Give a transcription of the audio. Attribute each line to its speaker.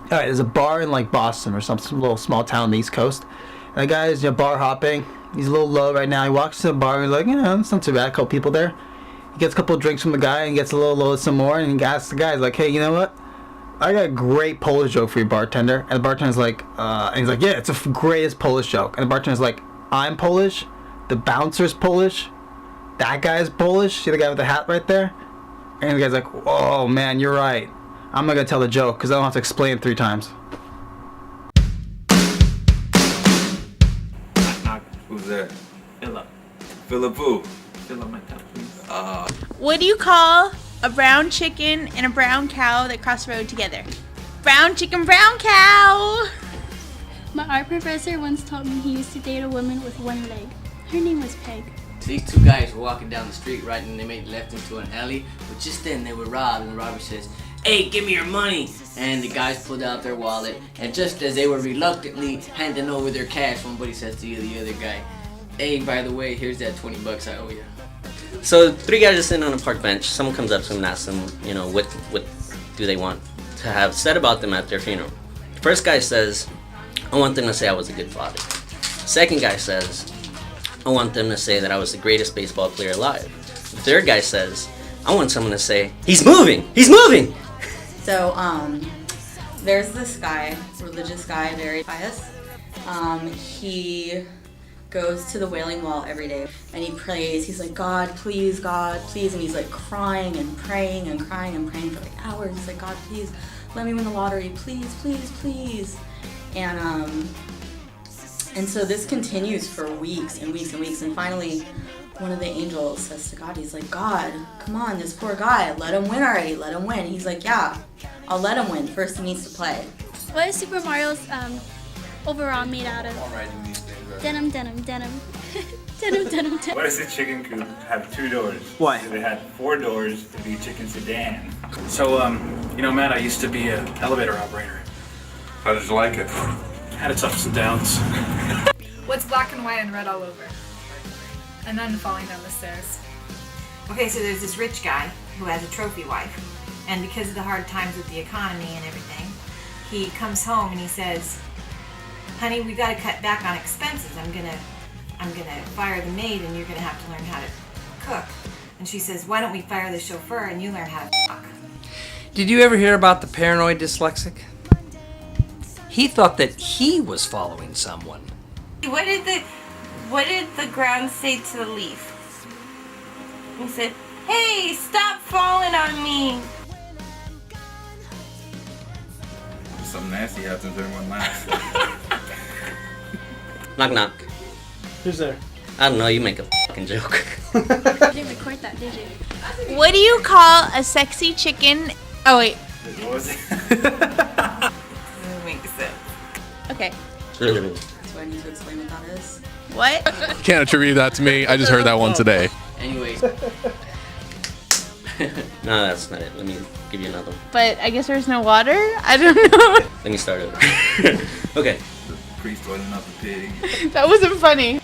Speaker 1: All right, there's a bar in like Boston or some little small town on the East Coast. And the guy is bar hopping. He's a little low right now. He walks to the bar and he's like, it's not too bad. A couple people there. He gets a couple of drinks from the guy and gets a little low some more. And he asks the guy, he's like, hey, you know what? I got a great Polish joke for you, bartender. And the bartender's like, and he's like, yeah, it's the greatest Polish joke. And the bartender's like, I'm Polish. The bouncer's Polish. That guy's Polish. See the guy with the hat right there? And the guy's like, oh man, you're right. I'm not gonna tell the joke because I don't have to explain it 3 times.
Speaker 2: Knock.
Speaker 3: Who's there?
Speaker 2: Philip.
Speaker 3: Philip who?
Speaker 2: Philip my cup, please.
Speaker 4: What do you call a brown chicken and a brown cow that cross the road together? Brown chicken, brown cow!
Speaker 5: My art professor once taught me he used to date a woman with one leg. Her name was Peg.
Speaker 6: These 2 guys were walking down the street, right, and they made left into an alley. But just then they were robbed, and the robber says, "Hey, give me your money!" And the guys pulled out their wallet, and just as they were reluctantly handing over their cash, one buddy says to the other guy, "Hey, by the way, here's that $20 I owe you."
Speaker 7: So 3 guys are sitting on a park bench. Someone comes up to them and asks them, what do they want to have said about them at their funeral? The first guy says, I want them to say I was a good father. The second guy says, I want them to say that I was the greatest baseball player alive. The third guy says, I want someone to say, he's moving! He's moving!
Speaker 8: So, there's this guy, religious guy, very pious. He goes to the Wailing Wall every day and he prays. He's like, God, please, and he's like crying and praying and crying and praying for like hours. He's like, God, please, let me win the lottery, please, please, please. And so this continues for weeks and weeks and weeks, and finally one of the angels says to God, he's like, God, come on, this poor guy, let him win already, let him win. He's like, yeah, I'll let him win, first he needs to play.
Speaker 5: What is Super Mario's overall made out of? Denim, denim, denim. Denim, denim, denim.
Speaker 2: Why does the chicken coop have 2 doors?
Speaker 1: Why?
Speaker 2: If it had 4 doors, it'd be a chicken sedan. So, Matt, I used to be an elevator operator.
Speaker 3: How did you like it?
Speaker 2: Had its ups and downs.
Speaker 9: What's black and white and red all over? And then falling down the stairs.
Speaker 10: Okay, so there's this rich guy who has a trophy wife, and because of the hard times with the economy and everything, he comes home and he says, honey, we gotta cut back on expenses. I'm gonna fire the maid and you're gonna have to learn how to cook. And she says, why don't we fire the chauffeur and you learn how to cook?
Speaker 11: Did you ever hear about the paranoid dyslexic? He thought that he was following someone.
Speaker 10: What did the ground say to the leaf? He said, hey, stop falling on me.
Speaker 3: Something nasty happens to everyone laughs.
Speaker 7: Knock, knock.
Speaker 1: Who's there?
Speaker 7: I don't know, you make a fucking joke.
Speaker 5: You didn't record that, did you?
Speaker 4: What do you call a sexy chicken? Oh, wait.
Speaker 2: What was it?
Speaker 10: Doesn't make sense.
Speaker 4: Okay.
Speaker 8: So I need to explain what that is.
Speaker 4: What?
Speaker 12: Can't attribute that to me. I just heard that one today.
Speaker 6: Anyways.
Speaker 7: No, that's not it. Let me give you another one.
Speaker 4: But I guess there's no water? I don't know.
Speaker 7: Let me start over. Okay.
Speaker 3: The priest wasn't up the pig.
Speaker 4: That wasn't funny.